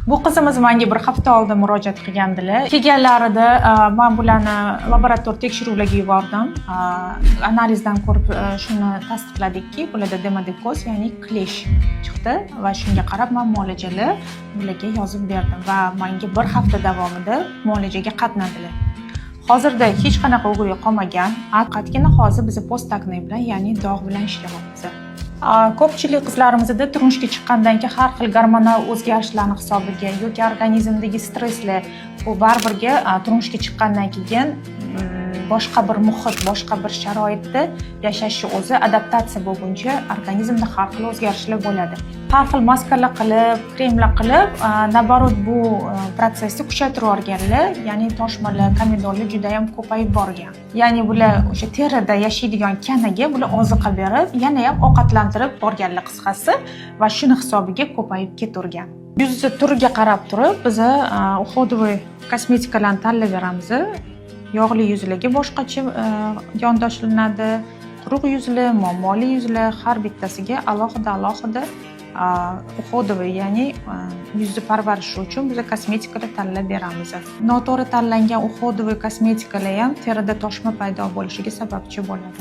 Bu qizimiz menga bir hafta oldin murojaat qilgandilar. Kelganlarida men bularni laborator tekshiruvlarga yubordim. Analizdan ko'rib shuni tasdiqladikki, bularda dermatokoz, ya'ni klesh chiqdi va shunga qarab men muolajalar bularga yozib berdim va menga bir hafta davomida muolajaga qatnadilar. Hozirda hech qanaqa o'g'ri qolmagan. Faqatgina hozir biz post akne bilan, ya'ni dog' bilan ishlayapmiz. Ko'pchilik qizlarimizda turmushga chiqqandan keyin har xil gormonal o'zgarishlarning hisobiga yoki organizmdagi stresslar bu baribirga turmushga chiqqandan keyin boshqa bir muhit, boshqa bir sharoitda yashashni o'zi adaptatsiya bo'lguncha organizmda har xil o'zgarishlar bo'ladi. Har xil maskalar qilib, kremlar qilib, naborot bu protsessni kuchaytirib yuborganlar, ya'ni toshmalar, komedonlar juda ham ko'payib borgan. Ya'ni bular o'sha terida yashaydigan kanaga bular oziqa berib, yana ham ovqatlantirib borganlar qisqasi va shuni hisobiga ko'payib ketavergan. Yuz turiga qarab turib, biz uходовый kosmetikalarni tanlab beramiz. Yog'li yuzlarga boshqacha yondashiladi, quruq yuzli, muammoli yuzli har bittasiga alohida uходовый, ya'ni yuzni parvarishi uchun biz kosmetikalar tanlab beramiz. Noto'g'ri tanlangan uходовый kosmetikalar ham terida toshma paydo bo'lishiga sababchi bo'ladi.